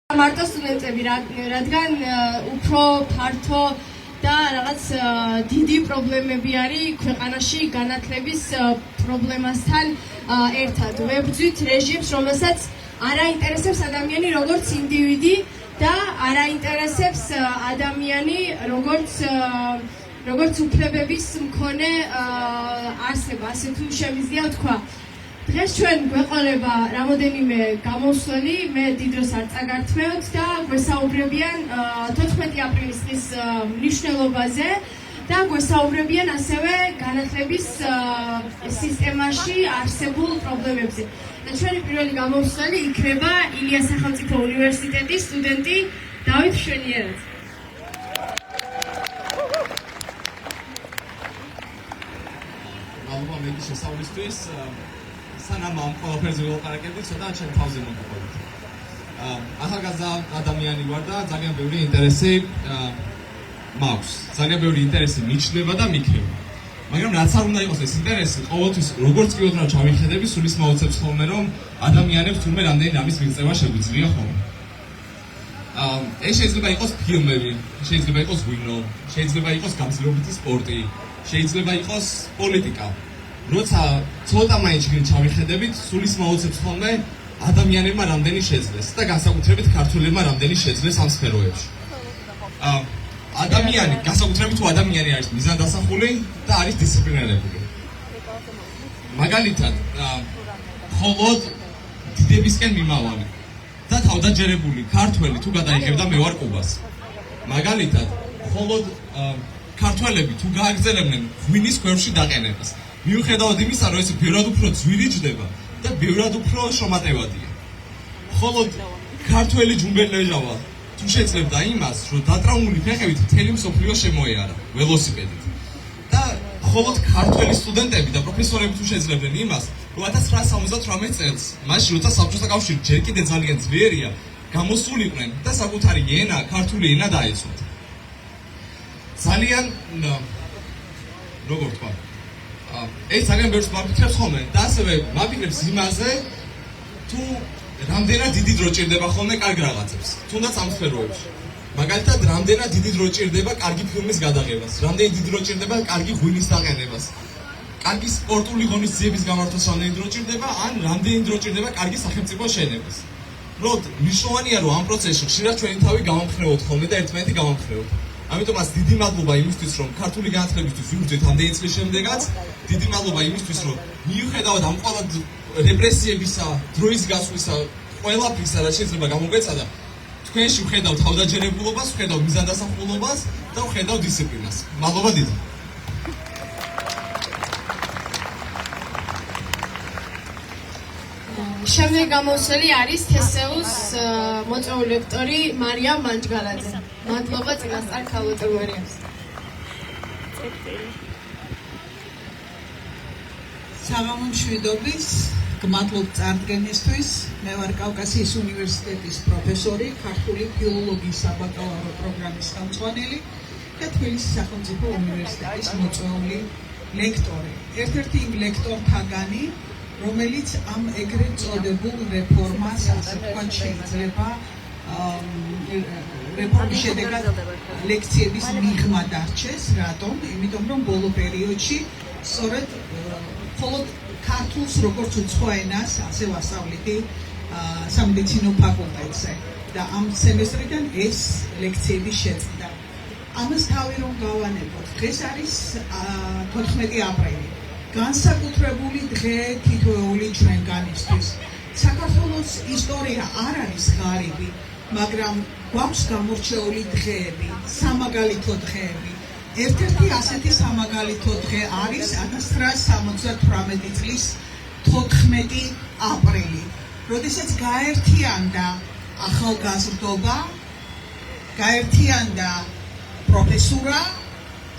მარტო სტუდენტები, რადგან უფრო ფართო და რაღაც დიდი პრობლემები არის ქვეყანაში განათლების პრობლემასთან ერთად. ვებრძვით რეჟიმს, რომელსაც არ აინტერესებს ადამიანი როგორც ინდივიდი და არ აინტერესებს ადამიანი როგორც უფლებების მქონე არსება, ასე თუ შემიძლია ვთქვა. დღეს ჩვენ გვეყოლება რამოდენიმე გამოსვლელი, მე დიდ დროს არ წაგართმევთ და გვესაუბრებიან 14 აპრილის დღის მნიშვნელობაზე და გვესაუბრებიან ასევე განათლების სისტემაში არსებულ პრობლემებზე. და ჩვენი პირველი გამოსვლელი იქნება ილიას სახელმწიფო უნივერსიტეტის სტუდენტი დავით მშვენიერაძე. მადლობა მეგი შესწავლისთვის. სანამ ამ ყველაფერზე ვილაპარაკებდით, ცოტა ჩემ თავზე მოგიყვებით. ახალგაზრდა ადამიანი ვარ და ძალიან ბევრი ინტერესი მაქვს. ძალიან ბევრი ინტერესი მიჩნდება და მიქრება. მაგრამ რაც არ უნდა იყოს ეს ინტერესი, ყოველთვის როგორც კი ოდნავ ჩავიხედები, სულის მოუწევს ხოლმე, რომ ადამიანებს თურმე რამდენი რამის მიღწევა შეგვიძლია ხოლმე. ეს შეიძლება იყოს ფილმები, შეიძლება იყოს ღვინო, შეიძლება იყოს გამძლეობითი სპორტი, შეიძლება იყოს პოლიტიკა. როცა ცოტა მაინც ჩავიხედებით, სულის მოუწევს ხოლმე ადამიანებმა რამდენი შეძლეს და განსაკუთრებით ქართველებმა რამდენი შეძლეს ამ სფეროებში. ადამიანი, განსაკუთრებით თუ ადამიანი არის მიზანდასახული და არის დისციპლინირებული. მაგალითად, მხოლოდ დიდებისკენ მიმავალი და თავდაჯერებული ქართველი თუ გადაიღებდა მე ვარ კუბას. მაგალითად, მხოლოდ ქართველები თუ გააგრძელებდნენ ღვინის ქვევრში დაყენებას. მიუხედავად იმისა, რომ ეს ბევრად უფრო ძვირი ჯდება და ბევრად უფრო შრომატევადია. მხოლოდ ქართველი ჯუმბელეჟავა თუ შეძლებდა იმას, რომ დატრაუმული ფეხებით მთელი მსოფლიო შემოეარა ველოსიპედით. და მხოლოდ ქართველი სტუდენტები და პროფესორები თუ შეძლებდნენ იმას, რომ 1978 წელს, მაშინ როცა საბჭოთა კავშირი ჯერ კიდევ ძალიან ძლიერია, გამოსულიყვნენ და საკუთარი ენა, ქართული ენა დაეცვათ. ძალიან როგორ ვთქვა, ეს ძალიან ბევრს მაფიქრებს ხოლმე და ასევე მაფიქრებს იმაზე, თუ რამდენად დიდი დრო ჭირდება ხოლმე კარგ რაღაცებს, თუნდაც ამ სფეროებში. მაგალითად, რამდენად დიდი დრო ჭირდება კარგი ფილმის გადაღებას, რამდენი დიდი დრო ჭირდება კარგი ღვინის დაყენებას, კარგი სპორტული ღონისძიების გამართვას რამდენი დრო ჭირდება, ან რამდენი დრო ჭირდება კარგი სახელმწიფო შენებას. როდ მნიშვნელოვანია, რომ ამ პროცესში ხშირად ჩვენი თავი გავამხნევოთ ხოლმე და ერთმანეთი გავამხნევოთ. ამიტომაც დიდი მადლობა იმისთვის, რომ ქართული განათლებისთვის ვიბრძვით ამდენი წლის შემდეგაც, დიდი მადლობა იმისთვის, რომ მიუხედავად ამ ყველა რეპრესიებისა, დროის გასვლისა, ყველაფრისა, რაც შეიძლება გამოგვეცადა, თქვენში ვხედავ თავდაჯერებულობას, ვხედავ მიზანდასახულობას და ვხედავ დისციპლინას. მადლობა დიდი. შემდეგი გამოსვლელი არის თესეუს მოწვეული ლექტორი მარიამ მანჯგალაძე. მადლობა წინასწარ ქალბატონ მარიამს. საღამო მშვიდობის, გმადლობთ წარდგენისთვის. მე ვარ კავკასიის უნივერსიტეტის პროფესორი, ქართული ფილოლოგიის საბაკალავრო პროგრამის ხელმძღვანელი და თბილისის სახელმწიფო უნივერსიტეტის მოწვეული ლექტორი. ერთ-ერთი იმ ლექტორთაგანი, რომელიც ამ ეგრეთ წოდებულ რეფორმას, ასე ვთქვათ, შეიძლება რეფორმის შედეგად ლექციების მიღმა დარჩეს. რატომ? იმიტომ რომ ბოლო პერიოდში სწორედ მხოლოდ ქართულს როგორც უცხო ენას ასე ვასწავლეთი სამედიცინო ფაკულტეტზე და ამ სემესტრიდან ეს ლექციები შეწყდა. ამას თავი რომ გავანებოთ, დღეს არის 14 აპრილი. განსაკუთრებული დღე თითოეული ჩვენგანისთვის. საქართველოს ისტორია არ არის ღარიბი, მაგრამ გვაქვს გამორჩეული დღეები, სამაგალითო დღეები. ერთ-ერთი ასეთი სამაგალითო დღე არის 1978 წლის 14 აპრილი, როდესაც გაერთიანდა ახალგაზრდობა, გაერთიანდა პროფესურა,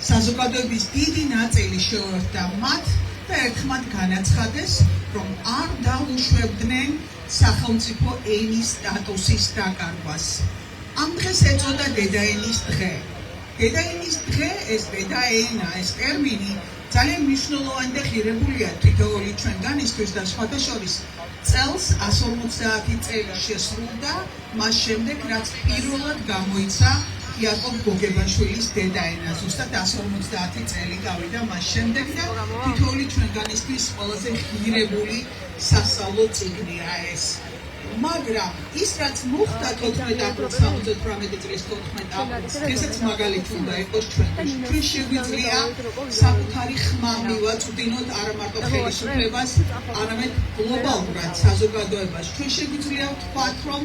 საზოგადოების დიდი ნაწილი შეუერთდა მათ და ერთხმად განაცხადეს, რომ არ დაუშვებდნენ სახელმწიფო ენის სტატუსის დაკარგვას. ამ დღეს ეწოდა დედაენის დღე. დედაენის დღე, ეს დედაენა, ეს ტერმინი ძალიან მნიშვნელოვანი და ღირებულია თითოეული ჩვენგანისთვის და სხვათა შორის წელს 150 წელი შესრულდა მას შემდეგ რაც პირველად გამოიცა იაკობ გოგებაშვილის დედაენა. ზუსტად 150 წელი გავიდა მას შემდეგ და თითოეული ჩვენგანისთვის ყველაზე ღირებული სასწავლო წიგნია ეს. მაგრამ ის რაც მოხდა 14 აპრილს 78 წლის 14 აპრილს, ესეც მაგალითი უნდა იყოს ჩვენთვის. ჩვენ შეგვიძლია საკუთარი ხმა მივაწვდინოთ არა მარტო ხელისუფლებას, არამედ გლობალურად საზოგადოებას. ჩვენ შეგვიძლია ვთქვათ, რომ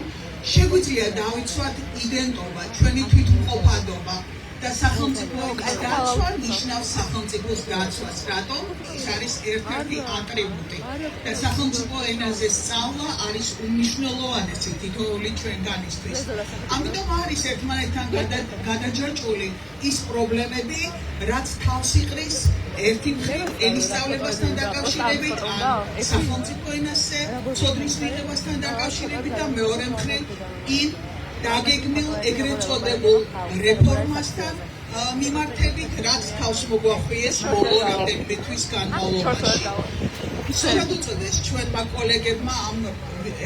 შეგვიძლია დავიცვათ იდენტობა, ჩვენი თვითმყოფადობა და სახელმწიფოების დაცვა ნიშნავს სახელმწიფოს დაცვას. რატომ? ის არის ერთ-ერთი ატრიბუტი და სახელმწიფო ენაზე სწავლა არის უმნიშვნელოვანესი თითოეული ჩვენგანისთვის. ამიტომ არის ერთმანეთთან გადაჯაჭვული ის პრობლემები, რაც თავს იყრის ერთი მხრივ ენის სწავლებასთან დაკავშირებით, ან სახელმწიფო ენაზე ცოდნის მიღებასთან დაკავშირებით და მეორე მხრივ იმ დაგეგმილ ეგრეთ წოდებულ რეფორმასთან მიმართებით, რაც თავს მოგვახვიეს ბოლო რამდენიმე თვის განმავლობაში. სწორად უწოდეს ჩვენმა კოლეგებმა ამ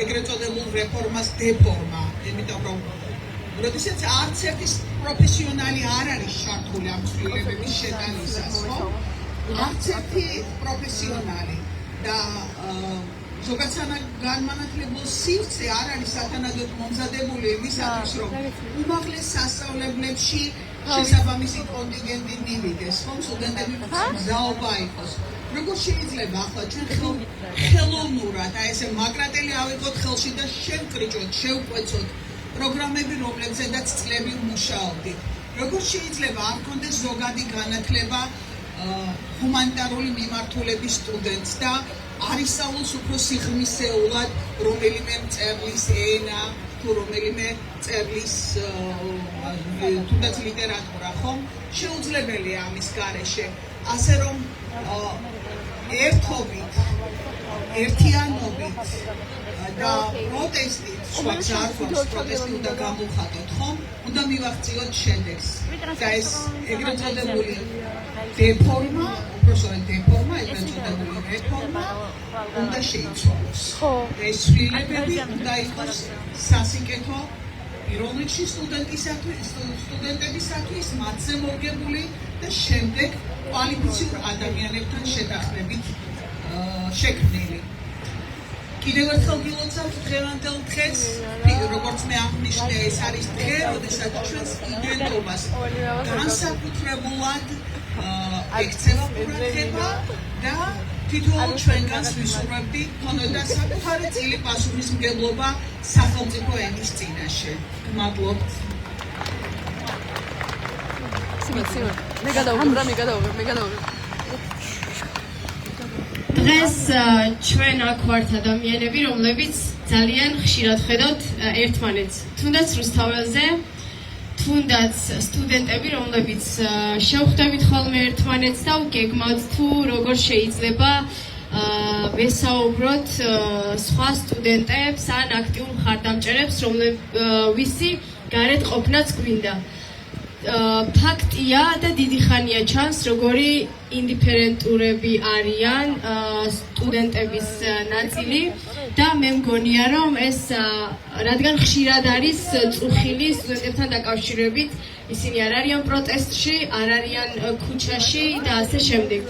ეგრეთ წოდებულ რეფორმას დეფორმა, იმიტომ რომ როდესაც არც ერთი პროფესიონალი არ არის ჩართული ამ ცვლილებების შეტანისას, ხო? არც ერთი პროფესიონალი და ზოგადად განმანათლებელ სივრცე არ არის სათანადოდ მომზადებული იმისათვის, რომ უმაღლეს სასწავლებლებში შესაბამისი კონტინგენტი მივიდეს, რომ სტუდენტები მზაობა იყოს. როგორ შეიძლება ახლა ჩვენ ხელოვნურად, აი ესე მაგრატელი ავიღოთ ხელში და შევკრიჭოთ, შევკვეცოთ პროგრამები, რომლებზედაც წლები ვმუშაობდით. როგორ შეიძლება არ გქონდეს ზოგადი განათლება ჰუმანიტარული მიმართულების სტუდენტს და არ ისწავლოს უფრო სიღრმისეულად რომელიმე მწერლის ენა თუ რომელიმე მწერლის თუნდაც ლიტერატურა, ხომ? შეუძლებელია ამის გარეშე. ასე რომ ერთობით, ერთიანობით და პროტესტით, სხვა პროტესტი უნდა გამოვხატოთ, ხომ? უნდა მივაღწიოთ შედეგს. და ეს ეგრეთ წოდებული დეფორმა, უბრალოდ დეფორმა, ეგრეთ წოდებული რეფორმა უნდა შეიცვალოს. ეს ცვლილებები უნდა იყოს სასიკეთო პირველში სტუდენტებისათვის, მათზე მორგებული და შემდეგ კვალიფიციურ ადამიანებთან შეთანხმებით შექმნილი. კიდევ ერთხელ გილოცავთ დღევანდელ დღეს, როგორც მე აღნიშნე, ეს არის დღე, როდესაც ჩვენს იდენტობას განსაკუთრებულად ექცევა ყურადღება და თითოეულ ჩვენგანს ვისურვებდი ქონოდა საკუთარი წილი პასუხისმგებლობა სახელმწიფო ენის წინაშე. გმადლობთ. დღეს ჩვენ აქ ვართ ადამიანები, რომლებიც ძალიან ხშირად ხედავთ ერთმანეთს, თუნდაც რუსთაველზე, თუნდაც სტუდენტები, რომლებიც შევხვდებით ხოლმე ერთმანეთს და ვგეგმავთ თუ როგორ შეიძლება ვესაუბროთ სხვა სტუდენტებს ან აქტიურ მხარდამჭერებს, ვისი გარეთ ყოფნაც გვინდა. ფაქტია და დიდი ხანია ჩანს, როგორი ინდიფერენტურები არიან სტუდენტების ნაწილი და მე მგონია, რომ ეს რადგან ხშირად არის წუხილი სტუდენტებთან დაკავშირებით, ისინი არ არიან პროტესტში, არ არიან ქუჩაში და ასე შემდეგ.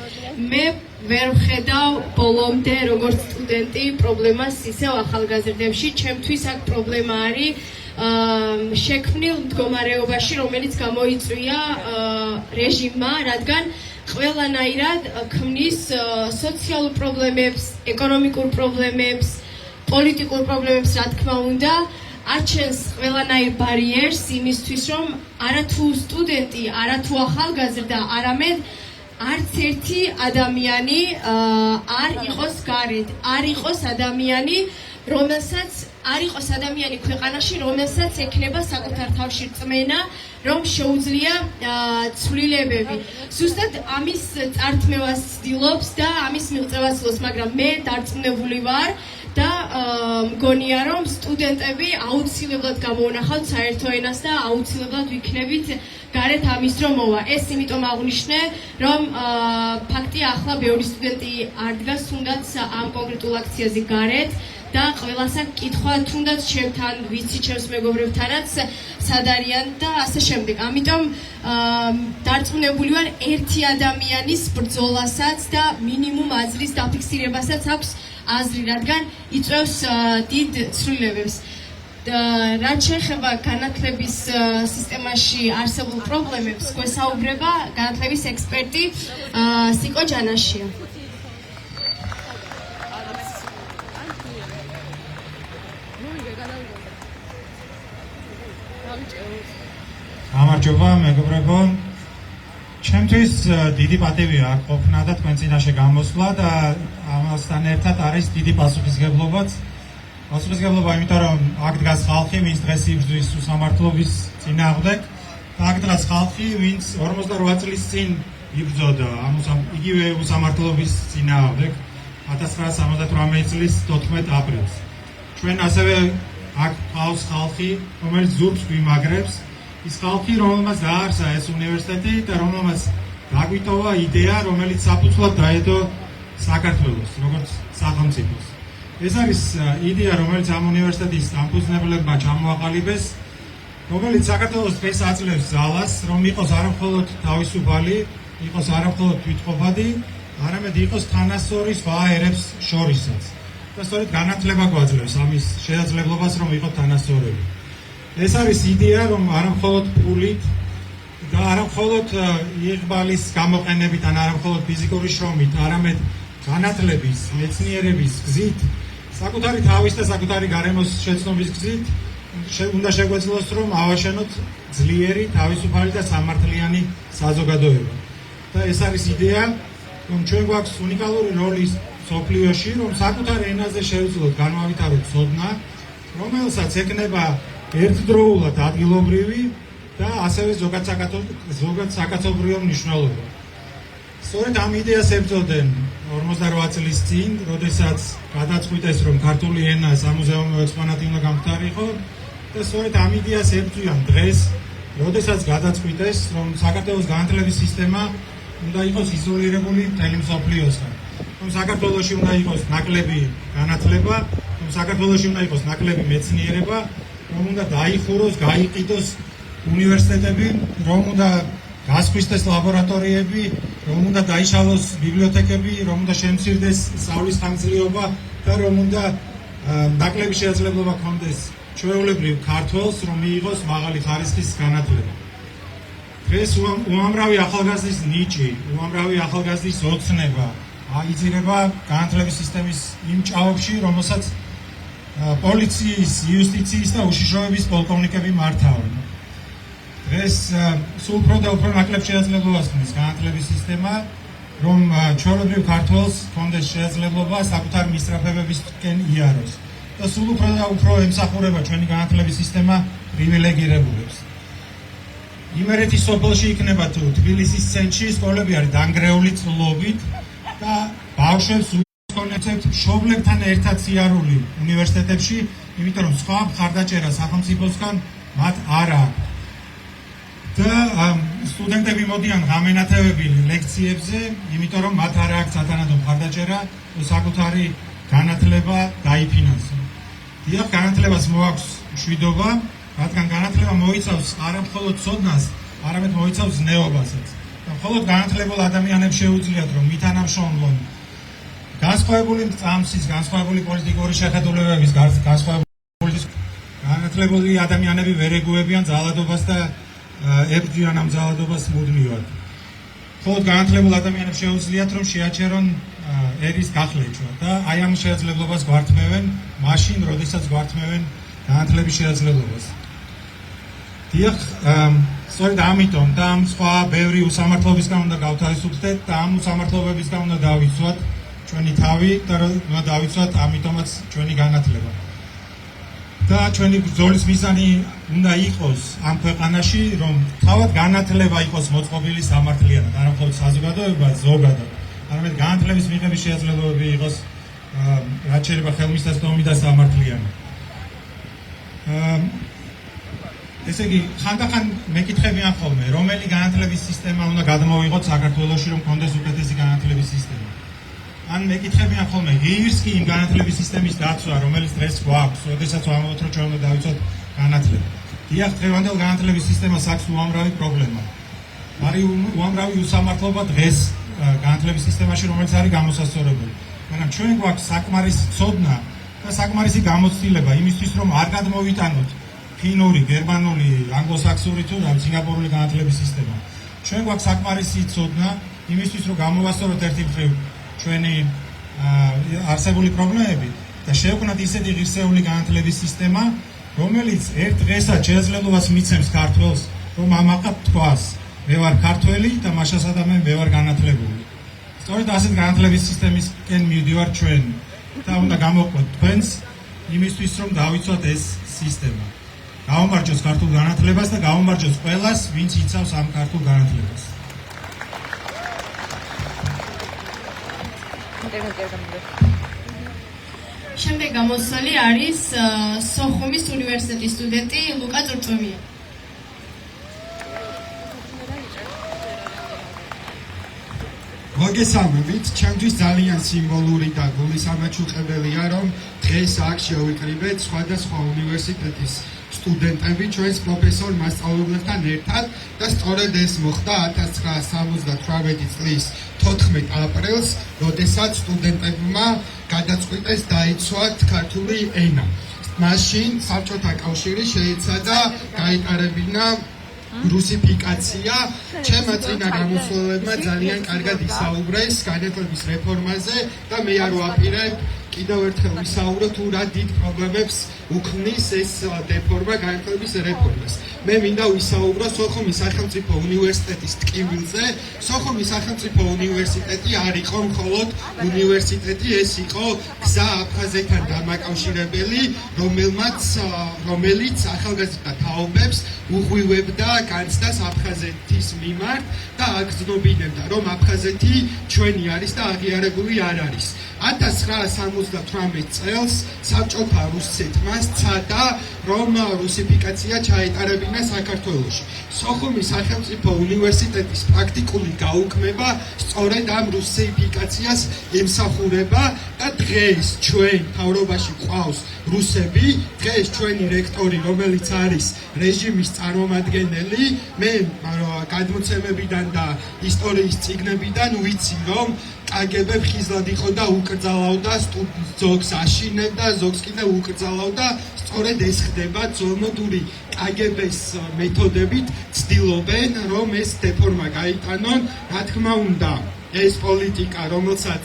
მე ვერ ვხედავ ბოლომდე როგორც სტუდენტი პრობლემას ისევ ახალგაზრდებში, ჩემთვის აქ პრობლემა არის შექმნილ მდგომარეობაში, რომელიც გამოიწვია რეჟიმმა, რადგან ყველანაირად ქმნის სოციალურ პრობლემებს, ეკონომიკურ პრობლემებს, პოლიტიკურ პრობლემებს, რა თქმა უნდა, აჩენს ყველანაირ ბარიერს იმისთვის, რომ არათუ სტუდენტი, არათუ ახალგაზრდა, არამედ არც ერთი ადამიანი არ იყოს გარეთ, არ იყოს ადამიანი, რომელსაც არ იყოს ადამიანი ქვეყანაში, რომელსაც ექნება საკუთარ თავში რწმენა, რომ შეუძლია ცვლილებები. ზუსტად ამის წართმევას ცდილობს და ამის მიღწევას ცდილობს, მაგრამ მე დარწმუნებული ვარ და მგონია, რომ სტუდენტები აუცილებლად გამოვნახავთ საერთო ენას და აუცილებლად ვიქნებით გარეთ ამის რომ მოვა. ეს იმიტომ აღვნიშნე, რომ ფაქტია ახლა ბევრი სტუდენტი არ დგას თუნდაც ამ კონკრეტულ აქციაზე გარეთ და ყველასა კითხვა თუნდაც ჩემთან, ვიცი ჩემს მეგობრებთანაც სად არიან და ასე შემდეგ. ამიტომ დარწმუნებული ვარ ერთი ადამიანის ბრძოლასაც და მინიმუმ აზრის დაფიქსირებასაც აქვს აზრი, რადგან იწვევს დიდ ცვლილებებს. რაც შეეხება განათლების სისტემაში არსებულ პრობლემებს, გვესაუბრება განათლების ექსპერტი სიკო ჯანაშია. გამარჯობა მეგობრებო, ჩემთვის დიდი პატივია აქ ყოფნა და თქვენ წინაშე გამოსვლა და ამასთან ერთად არის დიდი პასუხისმგებლობაც. პასუხისმგებლობა, იმიტომ რომ აქ დგას ხალხი, ვინც დღეს იბრძვის უსამართლობის წინააღმდეგ, და აქ დგას ხალხი, ვინც 48 წლის წინ იბრძოდა იგივე უსამართლობის წინააღმდეგ 1978 წლის 14 აპრილს. ჩვენ ასევე აქ ყავს ხალხი, რომელიც ზურგს გვიმაგრებს, ის ხალხი, რომელმაც დააარსა ეს უნივერსიტეტი და რომელმაც დაგვიტოვა იდეა, რომელიც საფუძვლად დაედო საქართველოს, როგორც სახელმწიფოს. ეს არის იდეა, რომელიც ამ უნივერსიტეტის დამფუძნებლებმა ჩამოაყალიბეს, რომელიც საქართველოს დღეს აძლევს ძალას, რომ იყოს არამხოლოდ თავისუფალი, იყოს არამხოლოდ თვითყოფადი, არამედ იყოს თანასწორი სხვა ერებს შორისაც. და სწორედ განათლება გვაძლევს ამის შესაძლებლობას, რომ ვიყოთ თანასწორები. ეს არის იდეა, რომ არამხოლოდ ფულით და არამხოლოდ იღბალის გამოყენებით, ან არამხოლოდ ფიზიკური შრომით, არამედ განათლების, მეცნიერების გზით, საკუთარი თავის და საკუთარი გარემოს შეცნობის გზით უნდა შეგვეძლოს, რომ ავაშენოთ ძლიერი, თავისუფალი და სამართლიანი საზოგადოება. და ეს არის იდეა, რომ ჩვენ გვაქვს უნიკალური როლი მსოფლიოში, რომ საკუთარ ენაზე შევძლოთ განმავითაროთ ცოდნა, რომელსაც ექნება ერთდროულად ადგილობრივი და ასევე ზოგად საკაცობრიო მნიშვნელობა. სწორედ ამ იდეას ებრძოდნენ 48 წლის წინ, როდესაც გადაწყვიტეს, რომ ქართული ენა სამუზეუმო ექსპონატი უნდა გამხდარიყო, და სწორედ ამ იდეას ებრძვიან დღეს, როდესაც გადაწყვიტეს, რომ საქართველოს განათლების სისტემა უნდა იყოს იზოლირებული მთელი მსოფლიოსგან. რომ საქართველოში უნდა იყოს ნაკლები განათლება, რომ საქართველოში უნდა იყოს ნაკლები მეცნიერება, რომ უნდა დაიხუროს, გაიყიდოს უნივერსიტეტები, რომ უნდა გასხვისდეს ლაბორატორიები, რომ უნდა დაიშალოს ბიბლიოთეკები, რომ უნდა შემცირდეს სწავლის ხანგრძლივობა და რომ უნდა ნაკლები შესაძლებლობა ჰქონდეს ჩვეულებრივ ქართველს, რომ მიიღოს მაღალი ხარისხის განათლება. დღეს უამრავი ახალგაზრდის ნიჭი, უამრავი ახალგაზრდის ოცნება აიძირება განათლების სისტემის იმ ჭაობში, რომელსაც პოლიციის, იუსტიციის და უშიშროების პოლკოვნიკები მართავენ. დღეს სულ უფრო და უფრო ნაკლებ შესაძლებლობას ჰქონდეს განათლების სისტემა, რომ ჩვეულებრივ ქართველს ჰქონდეს შესაძლებლობა საკუთარ მისწრაფებებისკენ იაროს. და სულ უფრო და უფრო ემსახურება ჩვენი განათლების სისტემა პრივილეგირებულებს. იმერეთის სოფელში იქნება თუ თბილისის ცენტრში სკოლები არის დანგრეული წყლობით და ბავშვებს უკონებთ მშობლებთან ერთად სიარული უნივერსიტეტებში, იმიტომ რომ სხვა მხარდაჭერა სახელმწიფოსგან მათ არ აქვს. და სტუდენტები მოდიან გამენათებებილი ლექციებზე, იმიტომ რომ მათ არ აქვს სათანადო მხარდაჭერა საკუთარი განათლება დაიფინანსონ. დიახ, განათლებას მოაქვს მშვიდობა, რადგან განათლება მოიცავს არამხოლოდ ცოდნას, არამედ მოიცავს ზნეობასაც. და მხოლოდ განათლებულ ადამიანებს შეუძლიათ, რომ მითანამშრომლონ განსხვავებული წამსის, განსხვავებული პოლიტიკური შეხედულებების, განსხვავებული განათლებული ადამიანები ვერ ეგუებიან ძალადობას და ებრძვიან ამ ძალადობას მუდმივად. მხოლოდ განათლებულ ადამიანებს შეუძლიათ, რომ შეაჩერონ ერის გახლეჩვა და აი ამ შესაძლებლობას გვართმევენ მაშინ, როდესაც გვართმევენ განათლების შესაძლებლობას. დიახ, სწორედ ამიტომ და ამ სხვა ბევრი უსამართლობისგან უნდა გავთავისუფლდეთ და ამ უსამართლობებისგან უნდა დავიცვათ ჩვენი თავი და უნდა დავიცვათ ამიტომაც ჩვენი განათლება. და ჩვენი ბრძოლის მიზანი უნდა იყოს ამ ქვეყანაში, რომ თავად განათლება იყოს მოწყობილი სამართლიანად, არა მხოლოდ საზოგადოება ზოგადად, არამედ განათლების მიღების შესაძლებლობები იყოს რაც შეიძლება ხელმისაწვდომი და სამართლიანი. ესე იგი, ხანდახან მეკითხებიან ხოლმე, რომელი განათლების სისტემა უნდა გადმოვიღოთ საქართველოში, რომ კონდეს უკეთესი განათლების სისტემა. ან მეკითხებიან ხოლმე ღირს კი იმ განათლების სისტემის დაცვა, რომელიც დღეს გვაქვს, როდესაც ვამბობთ, რომ ჩვენ უნდა დავიცვათ განათლება. დიახ, დღევანდელ განათლების სისტემას აქვს უამრავი პრობლემა. არის უამრავი უსამართლობა დღეს განათლების სისტემაში, რომელიც არის გამოსასწორებელი. მაგრამ ჩვენ გვაქვს საკმარისი ცოდნა და საკმარისი გამოცდილება იმისთვის, რომ არ გადმოვიტანოთ ფინური, გერმანული, ანგლოსაქსონური თუ სინგაპურული განათლების სისტემა. ჩვენ გვაქვს საკმარისი ცოდნა იმისთვის, რომ გამოვასწოროთ ერთი მხრივ ჩვენი არსებული პრობლემები და შევქმნათ ისეთი ღირსეული განათლების სისტემა, რომელიც ერთ დღესაც შესაძლებლობას მიცემს ქართველს, რომ ამაყად თქვას, მე ვარ ქართველი და მაშასადამე მე ვარ განათლებული. სწორედ ასეთ განათლების სისტემისკენ მივდივართ ჩვენ და უნდა გამოვყოთ თქვენს იმისთვის, რომ დავიცვათ ეს სისტემა. გაუმარჯოს ქართულ განათლებას და გაუმარჯოს ყველას, ვინც იცავს ამ ქართულ განათლებას. შემდეგ გამოსვალი არის სოხუმის უნივერსიტეტის სტუდენტი ლუკა წურწუმია. მოგესალმებით, ჩემთვის ძალიან სიმბოლური და გულისამაჩუყებელია, რომ დღეს აქ შევიკრიბეთ სხვადასხვა უნივერსიტეტის სტუდენტები ჩვენს პროფესორ მასწავლებლებთან ერთად და სწორედ ეს მოხდა 1978 წლის 14 აპრილს, როდესაც სტუდენტებმა გადაწყვიტეს დაიცვათ ქართული ენა. მაშინ საბჭოთა კავშირი შეეცადა გაეტარებინა რუსიფიკაცია. ჩემმა წინა გამოსვლებმა ძალიან კარგად ისაუბრეს განათლების რეფორმაზე და მე არ ვაპირებ კიდევ ერთხელ ვისაუბროთ თუ რა დიდ პრობლემებს უქმნის ეს დეფორმა განათლების რეფორმას. მე მინდა ვისაუბრო სოხუმის სახელმწიფო უნივერსიტეტის ტკივილზე. სოხუმის სახელმწიფო უნივერსიტეტი არ იყო მხოლოდ უნივერსიტეტი, ეს იყო გზა აფხაზეთთან დამაკავშირებელი, რომელიც ახალგაზრდა თაობებს უღვივებდა განცდას აფხაზეთის მიმართ და აგრძნობინებდა, რომ აფხაზეთი ჩვენი არის და აღიარებული არ არის. 1978 წელს საბჭოთა რუსეთმა სცადა, რომ რუსიფიკაცია ჩაეტარებინა საქართველოში. სოხუმის სახელმწიფო უნივერსიტეტის პრაქტიკული გაუქმება სწორედ ამ რუსიფიკაციას ემსახურება და დღეს ჩვენ მთავრობაში ყავს რუსები, დღეს ჩვენი რექტორი, რომელიც არის რეჟიმის წარმომადგენელი, მე გადმოცემებიდან და ისტორიის წიგნებიდან ვიცი, რომ კგბ ხიზლად იყო და უკრძალავდა ზოგს აშინებდა, ზოგს კიდევ უკრძალავდა. სწორედ ეს ხდება ძველმოდური კგბ-ს მეთოდებით ცდილობენ, რომ ეს დეფორმა გაიტანონ. რა თქმა უნდა, ეს პოლიტიკა, რომელსაც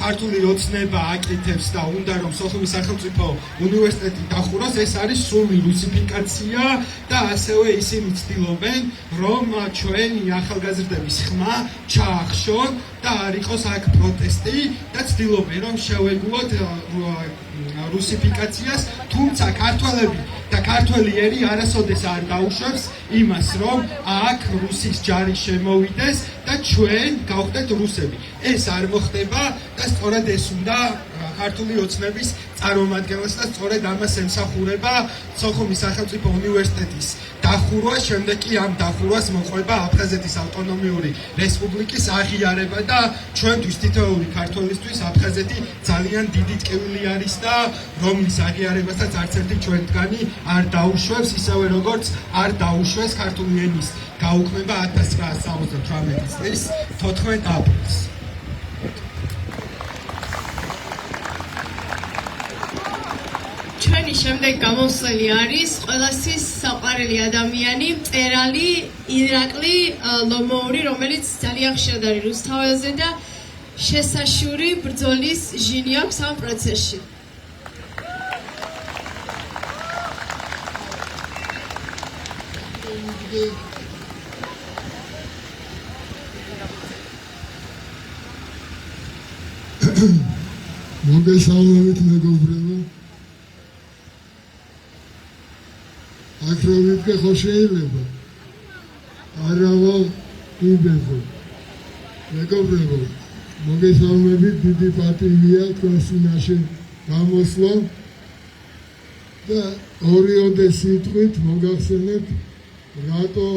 ქართული ოცნება აკეთებს და უნდა რომ სოხუმის სახელმწიფო უნივერსიტეტი დახუროს, ეს არის სრული რუსიფიკაცია და ასევე ისინი ცდილობენ, რომ ჩვენი ახალგაზრდების ხმა ჩაახშონ და არ იყოს აქ პროტესტი და ცდილობენ, რომ შევეგუოთ რუსიფიკაციას, თუმცა ქართველები და ქართველი ერი არასოდეს არ დაუშვებს იმას, რომ აქ რუსის ჯარი შემოვიდეს და ჩვენ გავხდეთ რუსები. ეს არ მოხდება და სწორედ ეს უნდა ქართული ოცნების წარმომადგენელს და სწორედ ამას ემსახურება სოხუმის სახელმწიფო უნივერსიტეტის დახურვა, შემდეგ კი ამ დახურვას მოყვება აფხაზეთის ავტონომიური რესპუბლიკის აღიარება და ჩვენთვის თითოეული ქართველისთვის აფხაზეთი ძალიან დიდი ტკივილი არის და რომლის აღიარებასაც არც ერთი ჩვენთგანი არ დაუშვებს, ისევე როგორც არ დაუშვეს ქართული ენის გაუქმება 1978 წლის 14 აპრილს. ჩვენი შემდეგ გამოსველი არის ყველასთვის საყვარელი ადამიანი, მწერალი ირაკლი ლომოური, რომელიც ძალიან ხშირად არის რუსთაველზე და შესაშური ბრძოლის ჟინი აქვს ამ პროცესში. მოგესალმებით მეგობრებო. აქ რომ ვიდგე ხო შეიძლება? არავა უბეზო. მეგობრებო, მოგესალმებით, დიდი პატივია თქვენს წინაშე გამოსვლა და ორიოდე სიტყვით მოგახსენებთ, რატო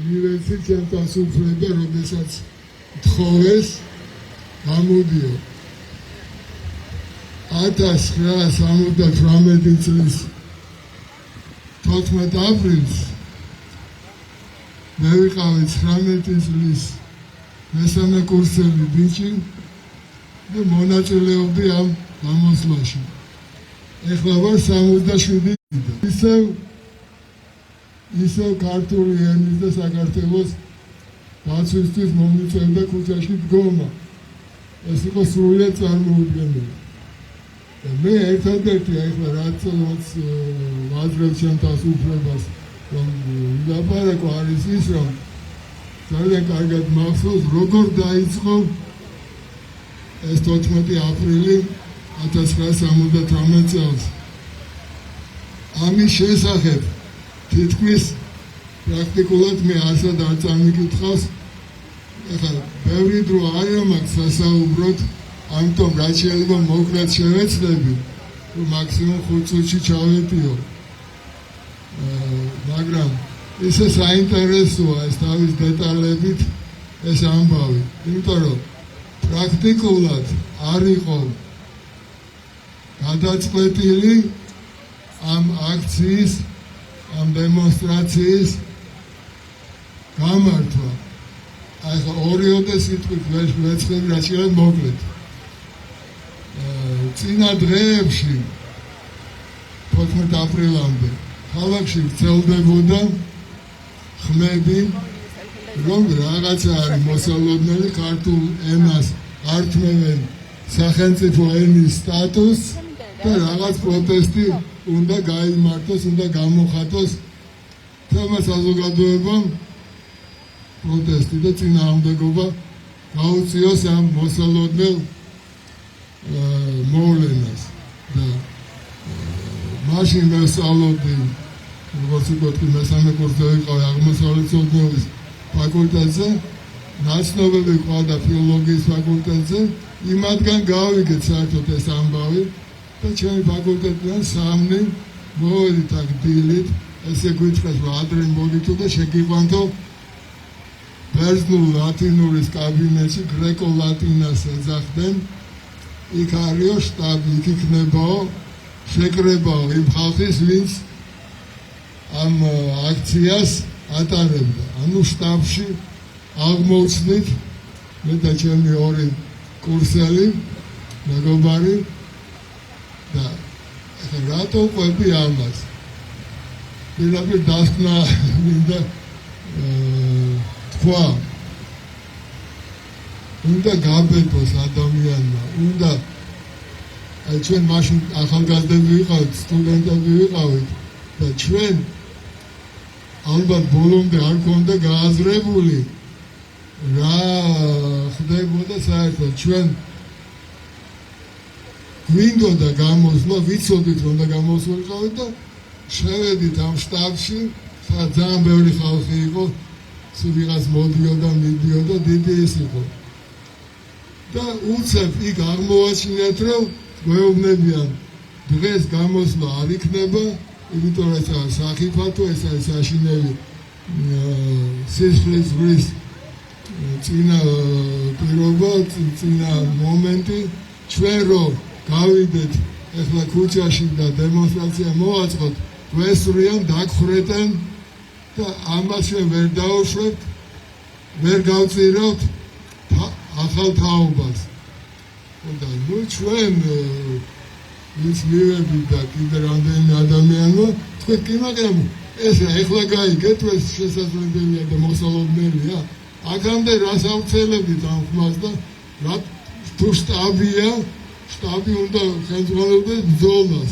უნივერსიტეტს უწევდა, როდესაც თხოვეს გამოდიო 1978 წლის 14 აპრილს მე ვიყავი 19 წლის მესამე კურსელი ბიჭი და მონაწილეობდი ამ გამოსვლაში. ეხლა ვარ 67 ისევ ქართული ენის და საქართველოს დაცვისთვის მომიწევდა ქუჩაში დგომა. ეს იყო სრულიად წარმოუდგენელი. მე ერთადერთი ეხლა რაც ვაძლევ ჩემთვის უფლებას რომ ვილაპარაკო არის ის რომ ძალიან კარგად მახსოვს როგორ დაიწყო ეს 14 აპრილი 1978 წელს. ამის შესახებ თითქმის პრაქტიკულად მე არცად არ წამიკითხავს. ეხლა ბევრი დრო არ მაქვს სასაუბროდ, ამიტომ რაც შეიძლება მოკლედ შევეცდები, რომ მაქსიმუმ 5 წუთში ჩავეტიო. მაგრამ ისე საინტერესოა ეს თავის დეტალებით ეს ამბავი, იმიტომ რომ პრაქტიკულად არ იყო გადაწყვეტილი ამ აქციის, ამ დემონსტრაციის გამართვა. ახლა ორიოდე სიტყვით ვეცხრები რაც შეიძლება მოკლედ. წინა დღეებში 14 აპრილამდე ქალაქში ვრცელდებოდა ხმები, რომ რაღაცა არის მოსალოდნელი ქართულ ენას ართმევენ სახელმწიფო ენის სტატუსს და რაღაც პროტესტი უნდა გაიმართოს, უნდა გამოხატოს თემა საზოგადოებამ პროტესტი და წინააღმდეგობა გაუწიოს ამ მოსალოდნელ მოვლენას და მაშინ მე ვსწავლობდი როგორც ვთქვი მესამე კურსზე ვიყავი აღმოსავლეთ სოფლების ფაკულტეტზე, ნაცნობები ყავდა ფილოლოგიის ფაკულტეტზე, იმათგან გავიგეთ საერთოდ ეს ამბავი და ჩემი ფაკულტეტიდან 3 მოვედით აქ დილით, ესე გვიწყეს რომ ადრე მოდითო და შეგიყვანთო ბერძნულ ლათინურის კაბინეტში გრეკო-ლატინას ეძახდნენ. იქ არისო შტაბი, იქ იქნებაო შეკრებაო იმ ხალხის, ვინც ამ აქციას ატარებდა. ანუ შტაბში აღმოჩნდით მე და ჩემი 2 კურსელი მეგობარი და რატო ყვები ამას? პირდაპირ დასკვნა მინდა თქვა. უნდა გაბედოს ადამიანმა, უნდა ჩვენ მაშინ ახალგაზრდები ვიყავით, სტუდენტები ვიყავით და ჩვენ ალბათ ბოლომდე არ გქონდა გააზრებული რა ხდებოდა საერთოდ. ჩვენ გვინდოდა გამოსვლა, ვიცოდით რომ უნდა გამოსულიყავით და შევედით ამ შტაბში, სადაც ძალიან ბევრი ხალხი იყო, სულ ვიღაც მოდიოდა, მიდიოდა, დიდი ის იყო. და უცებ იქ აღმოაჩინეთ, რომ გვეუბნებიან დღეს გამოსვლა არ იქნება, იმიტომ რომ ეს არის სახიფათო, ეს არის საშინელი სისხლის ზღვის წინა პირობა, წინა მომენტი. ჩვენ რომ გავიდეთ ეხლა ქუჩაში და დემონსტრაცია მოვაწყოთ, გვესვრიან, დაგხრეტენ და ამას ვერ დავუშვებთ, ვერ გავწირავთ ახალ თაობას. და ნუ ჩვენ ის მივედით და კიდე რამდენი ადამიანმა თქვენ კი მაგრამ ეს ეხლა გაიგეთ, ეს შესაძლებელია და მოსალოდნელია. აქამდე რას ავცელებდით ამ ხმას და რა თუ შტაბია, შტაბი უნდა ხელმძღვანელობდეს ბრძოლას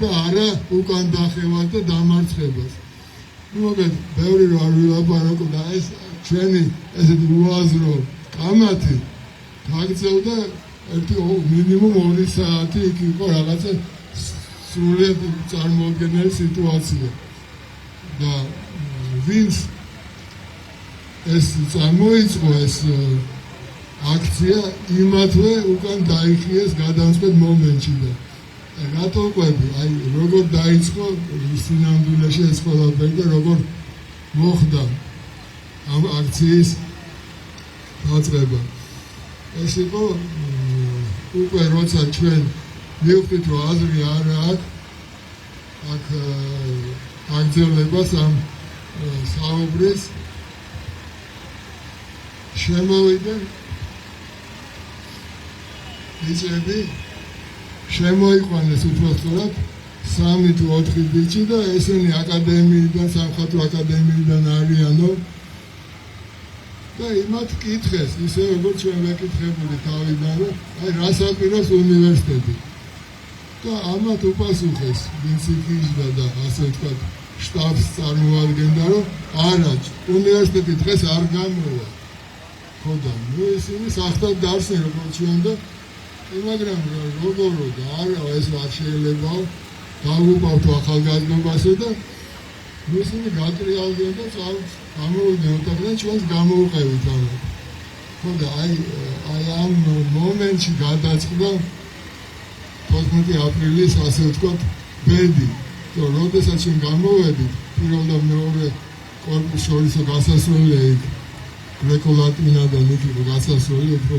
და არა უკან დახევას და დამარცხებას. მოგეთ, ბევრი რო არ ვილაპარაკო და ეს ჩვენი ესეთი უაზრო კამათი გაგრძელდა მინიმუმ 2 საათი იქ იყო რაღაცა სრულიად წარმოუდგენელი სიტუაცია. და ვინც ეს წარმოიწყო ეს აქცია, იმათვე უკან დაიხიეს გადამწყვეტ მომენტში და რატო ყვები, აი როგორ დაიწყო სინამდვილეში ეს ყველაფერი და როგორ მოხდა ამ აქციის დაწყება. ეს იყო უკვე როცა ჩვენ მივხვდით რომ აზრი არ აქვს აქ აგრძელებას ამ საუბრის შემოვიდა ბიჭები შემოიყვანეს უბრალოდ 3 თუ 4 ბიჭი და ესენი აკადემიიდან სამხატვრო აკადემიიდან არიანო და იმათ კითხეს ისე როგორც ჩვენ ვეკითხებული თავიდან რომ აი რას აპირებს უნივერსიტეტი და ამათ უპასუხეს ვინც იქიჟდა და ასე ვთქვათ შტაბს წარმოადგენდა რომ არა უნივერსიტეტი დღეს არ გამოვა ხო და ნუ ისინი სახთად დაარსნენ როგორც ჩვენ და მაგრამ როგორ და არა ეს არ შეიძლება დავუყავთ ახალგაზრდობასე და ისინი გატრიალდნენ და გამოვიდნენ ოთახიდან ჩვენს გამოუყევით ამათ ხო და აი ამ მომენტში გადაწყდა 14 აპრილის ასე ვთქვათ ბედი რომ როდესაც ჩვენ გამოვედით პირველ და მეორე კორპუსს შორისო გასასვლელია იქ გრეკო-ლატინადან იქ იყო გასასვლელი უფრო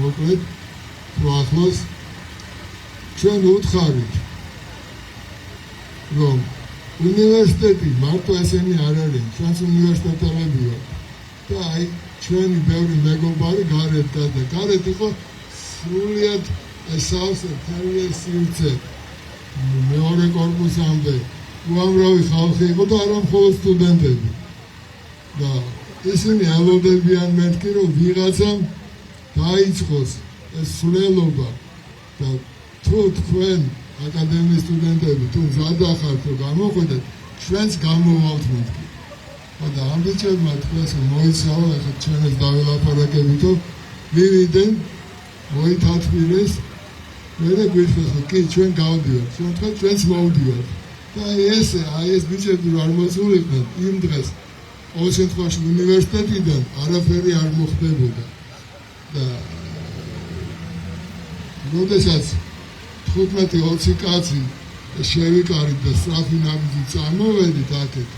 მოკლედ ახლოს ჩვენ უთხარით რომ უნივერსიტეტი მარტო ესენი არ არის ჩვენს უნივერსიტეტელებია და აი ჩვენი ბევრი მეგობარი გარეთ იყო სრულიად ესავს თერლე სივრცე მეორე კორპუსამდე უამრავი ხალხი იყო და არა მხოლოდ სტუდენტები და ისინი ელოდებიან მეთქი რომ ვიღაცამ დაიწყოს ეს სულელობა და თუ თქვენ აკადემიის სტუდენტები თუ ზადახართ რომ გამოხვიდეთ ჩვენს გამოვავთ მეთქი და ამ ბიჭებმა თქვენს მოიცავა ახლა ჩვენ ეს დაველაპარაკებითო მივიდნენ მოითათბირეს მე გვიხსენე რომ კი ჩვენ გავდივართ ჩვენ ჩვენს მოვდივართ და აი ეს ბიჭები არ მოსულიყვნენ იმ დღეს ყოველ შემთხვევაში უნივერსიტეტიდან არაფერი არ მოხდებოდა და როდესაც 15-20 კაცი შევიკარით და სწრაფი ნაბიჯით წამოვედით აქეთ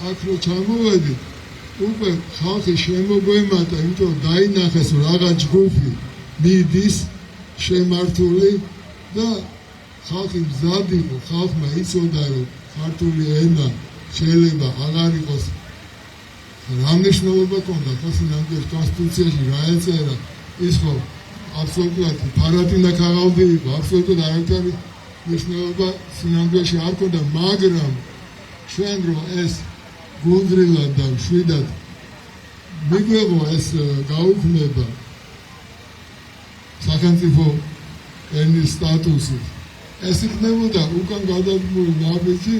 აქ რო ჩამოვედით უკვე ხალხი შემოგვემატა იმიტომ დაინახეს რომ რაღაც ჯგუფი მიდის შემართული და ხალხი მზად იყო ხალხმა იცოდა რომ ქართული ენა შეიძლება აღარ იყოს რა მნიშვნელობა ჰქონდა ხო სინამდვილეში კონსტიტუციაში რა ეწერა ის ხო აბსოლუტურად ფარატინა ქაღალდი იყო აბსოლუტურად არაფერი მნიშვნელობა სინამდვილეში არ ჰქონდა მაგრამ ჩვენ რომ ეს გულგრილად და მშვიდად მიგვეღო ეს გაუქმება სახელმწიფო ენის სტატუსი ეს იქნებოდა უკან გადადგმული ნაბიჯი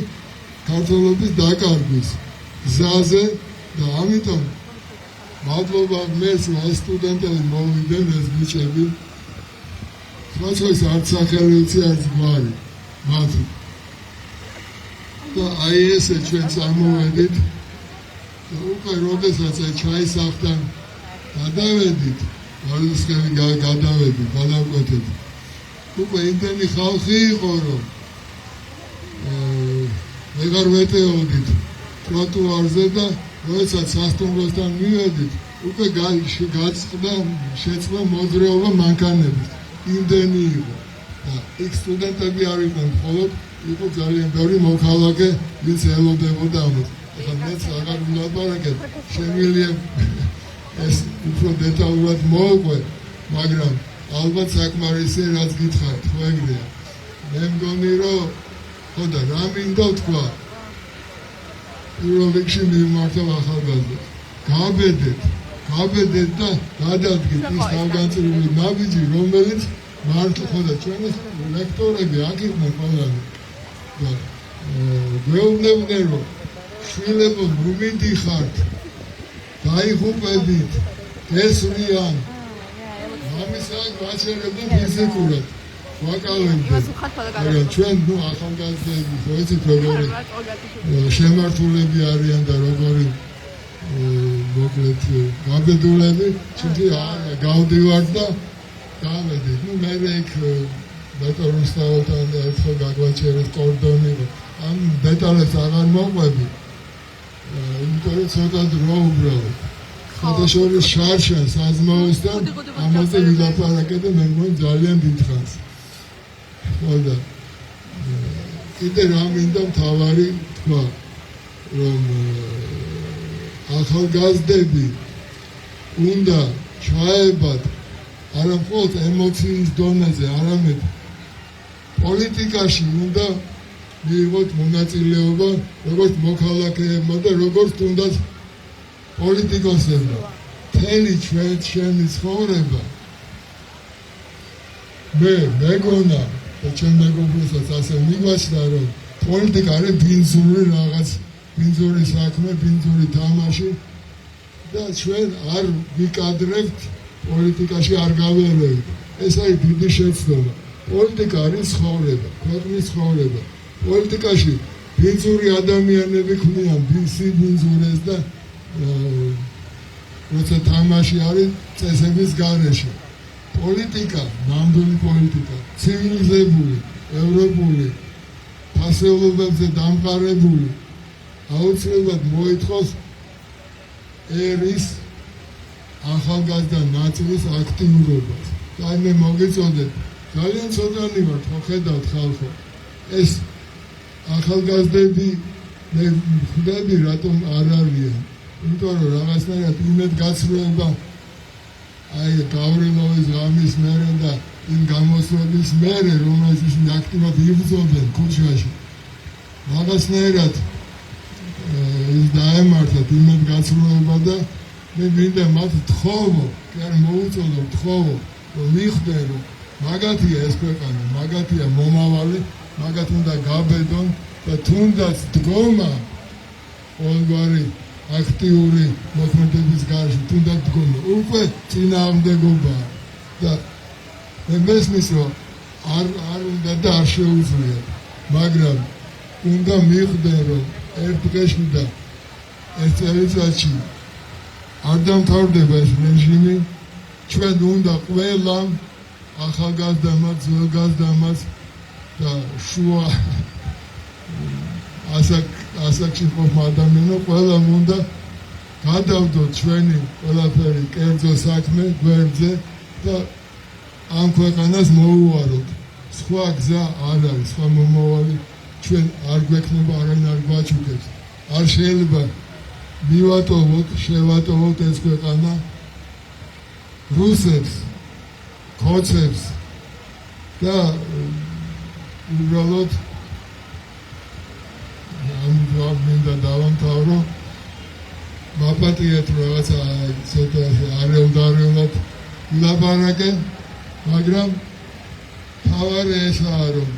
ქართველობის დაკარგვის გზაზე და ამიტომ მადლობა მეს ეს სტუდენტები მოვიდნენ ეს ბიჭები თვალსაჩინო არც სახელი ვიცი არც გვარი მათი და აი ესე ჩვენ წამოვედით და უკვე როდესაც ჩაისახთან გადავედით ვარდისხელი გადავედით გადავკვეთით უკვე იმდენი ხალხი იყო რომ ვეღარ ვეტეოდით ტროტუარზე და როდესაც სასტუმროსთან მივედით უკვე გაწყდა შეწყდა მოძრაობა მანქანებით იმდენი იყო და იქ სტუდენტები არ იყვნენ მხოლოდ იყო ძალიან ბევრი მოქალაქე ვინც ელოდებოდა ამას ახლა მეც აღარ უნდა ვაპარაკებ შემიძლია ეს უფრო დეტალურად მოვყვე მაგრამ ალბათ საკმარისი რაც გითხარით ხო ეგრეა მე მგონი რომ ხო და რა მინდა თქვა პირველ რიგში მიმართავ ახალგაზრდებს გავბედეთ და გადადგეთ ის თავგანწირული ნაბიჯი რომელიც მართლა ხო და ჩვენ ლექტორები აქ იყვნენ ყველანი და გვეუბნებდნენ რომ შვილებო ნუ მიდიხართ დაიღუპებით ესვრიან ამისა გაჩერებდა ფიზიკურად ვაკავებდნენ მაგრამ ჩვენ ნუ ახალგაზრდები ხო იცით როგორი შემართულები არიან და როგორი მოკლედ გაბედულები ჩვენი გავდივართ და გავედით ნუ მე იქ ბეტონსტაილთან ერთხელ გაგვაჩერეს კორდონი ამ დეტალებს აღარ მოყვები იმიტომ რომ ცოტა დრო უბრალოდ შორის შარშან საზმაოსთან ამაზე ვილაპარაკე და მე მგონი ძალიან დიდხანს. ხო და კიდე რა მინდა მთავარი თქვა, რომ ახალგაზრდები უნდა ჩაებად არა მხოლოდ ემოციის დონეზე, არამედ პოლიტიკაში უნდა მიიღოთ მონაწილეობა როგორც მოქალაქეებმა და როგორც თუნდაც პოლიტიკოსებმა. მთელი ჩვენი ცხოვრება მე მეგონა და ჩემ მეგობრებსაც ასე მიგვაჩნდა, რომ პოლიტიკა არის ბინძური რაღაც, ბინძური საქმე, ბინძური თამაში და ჩვენ არ ვიკადრებთ პოლიტიკაში არ გაველევთ. ეს არის დიდი შეცდომა. პოლიტიკა არის ცხოვრება, ქვეყნის ცხოვრება. პოლიტიკაში ბინძური ადამიანები ქმნიან სიბინძურეს და როცა თამაში არის წესების გარეშე. პოლიტიკა, ნამდვილი პოლიტიკა, ცივილიზებული, ევროპული, ფასეულობებზე დამყარებული, აუცილებლად მოითხოვს ერის ახალგაზრდა ნაწილის აქტიურობას. და მე მოგეწოდეთ, ძალიან ცოტანი ვართ, ხო ხედავთ ხალხო, ეს ახალგაზრდები მე ხვდები რატომ არ არიან, იმიტომ რომ რაღაცნაირად იმედგაცრუება აი გავრილოვის ღამის მერე და იმ გამოსვლების მერე, რომელიც ისინი აქტიურად იბრძოდნენ ქუჩაში, რაღაცნაირად ის დაემართათ იმედგაცრუება და მე მინდა მათ თხოვო, კი არ მოუწოდო თხოვო, რომ მიხვდნენ, რომ მაგათია ეს ქვეყანა, მაგათია მომავალი, მაგათ უნდა გაბედონ და თუნდაც დგომა ყოველგვარი აქტიური მოქმედების გარშე, თუნდაც დგომა უკვე წინააღმდეგობაა და მე მესმის, რომ არ უნდა და არ შეუძლიათ, მაგრამ უნდა მიხვდნენ, რომ ერთ დღეში და ერთ წელიწადში არ დამთავრდება ეს რეჟიმი, ჩვენ უნდა ყველამ ახალგაზრდამაც, ძველგაზრდამაც და შუა ასაკში ყოფნა ადამიანო, ყველამ უნდა გადავდოთ ჩვენი ყველაფერი კერძო საქმე გვერდზე და ამ ქვეყანას მოუვაროთ. სხვა გზა არ არის, სხვა მომავალი ჩვენ არ გვექნება, არაინ არ გვაჩუქებს. არ შეიძლება მივატოვოთ, შევატოვოთ ეს ქვეყანა რუსებს, ქოცებს და უბრალოდ ამ მინდა დავამთავრო, მაპატიეთ რაღაცა ცოტა არეულდარეულად ვილაპარაკე, მაგრამ თავარი ესაა, რომ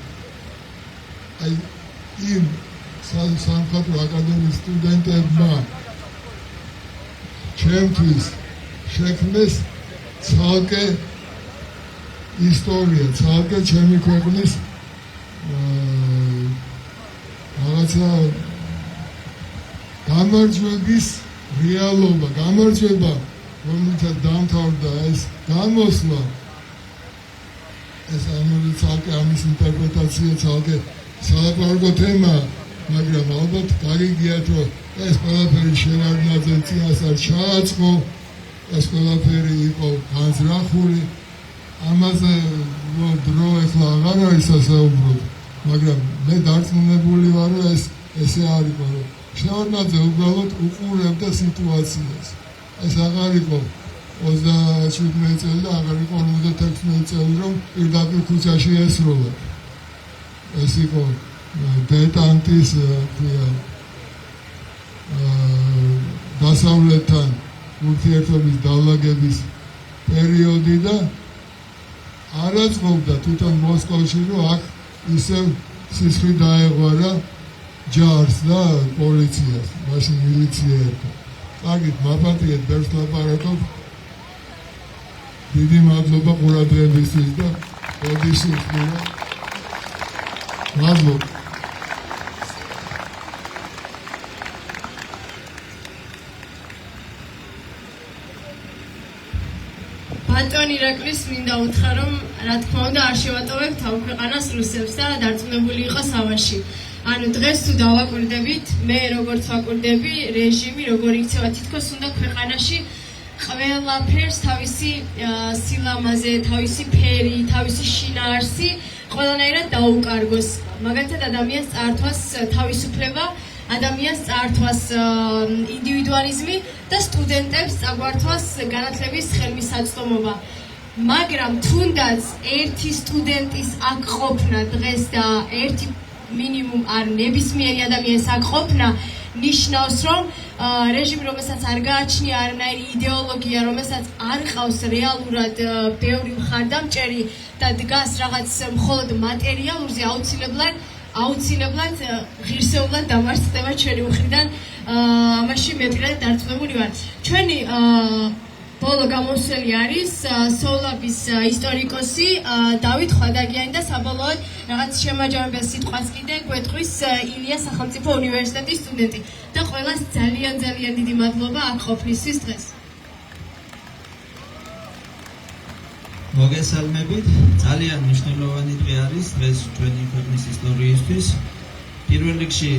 აი იმ სამხატვრო აკადემიის სტუდენტებმა ჩემთვის შექმნეს ცალკე ისტორია, ცალკე ჩემი ქვეყნის რაღაცა გამარჯვების რეალობა, გამარჯვება, რომელთაც დამთავრდა ეს გამოსვლა, ეს ცალკე ამის ინტერპრეტაცია, ცალკე სალაპარაკო თემა, მაგრამ ალბათ გაგიგიათ, რომ ეს ყველაფერი შენარდნაძე წინასწარ ჩააწყო, ეს ყველაფერი იყო განზრახული, ამაზე დრო ეხლა აღარ არის სასაუბროდ, მაგრამ მე დარწმუნებული ვარ, რომ ესე არ იყო, რომ შენარდნაძე უბრალოდ უყურებდა სიტუაციას. ეს აღარ იყო 37 წელი და აღარ იყო 56 წელი, რომ პირდაპირ ქუჩაში ესროლა. ეს იყო დეტანტის დასავლეთთან ურთიერთობის დავლაგების პერიოდი და არაწყობდა თვითონ მოსკოვში, რომ აქ ისევ სისხლი დაეღვარა ჯარს და პოლიციას, მაშინ მილიცია ერქვა. კარგით, მაპატიეთ, ბევრს ლაპარაკობ. დიდი მადლობა ყურადღებისთვის და ოდიში ვხდარა. მადლობა. ბატონი ირაკლის მინდა უთხრა, რომ რა თქმა უნდა არ შევატოვებთ ამ ქვეყანას რუსებს და დარწმუნებული იყო სავანში. ანუ დღეს თუ დავაკვირდებით, მე როგორც ვაკვირდები, რეჟიმი როგორ იქცევა თითქოს უნდა ქვეყანაში ყველაფერს თავისი სილამაზე, თავისი ფერი, თავისი შინაარსი ყველანაირად დაუკარგოს. მაგალითად ადამიანს წაართვას თავისუფლება, ადამიანს წაართვას ინდივიდუალიზმი და სტუდენტებს წაგვართვას განათლების ხელმისაწვდომობა. მაგრამ თუნდაც ერთი სტუდენტის აქ ყოფნა დღეს და ერთი მინიმუმ არ ნებისმიერი ადამიანის აქ ყოფნა ნიშნავს, რომ რეჟიმი, რომელსაც არ გააჩნია არანაირი იდეოლოგია, რომელსაც არ ყავს რეალურად ბევრი მხარდამჭერი და დგას რაღაც მხოლოდ მატერიალურზე, აუცილებლად ღირსეულად დამარცხდება ჩვენი მხრიდან. ამაში მე პირადად დარწმუნებული ვარ. ჩვენი ბოლო გამოსვლელი არის სოვლაბის ისტორიკოსი დავით ხვადაგიანი და საბოლოოდ რაღაც შემაჯამებელ სიტყვას კიდე გვეტყვის ილია სახელმწიფო უნივერსიტეტის სტუდენტი და ყველას ძალიან დიდი მადლობა აქ ყოფნისთვის დღეს. მოგესალმებით, ძალიან მნიშვნელოვანი დღე არის დღეს ჩვენი ქვეყნის ისტორიისთვის. პირველ რიგში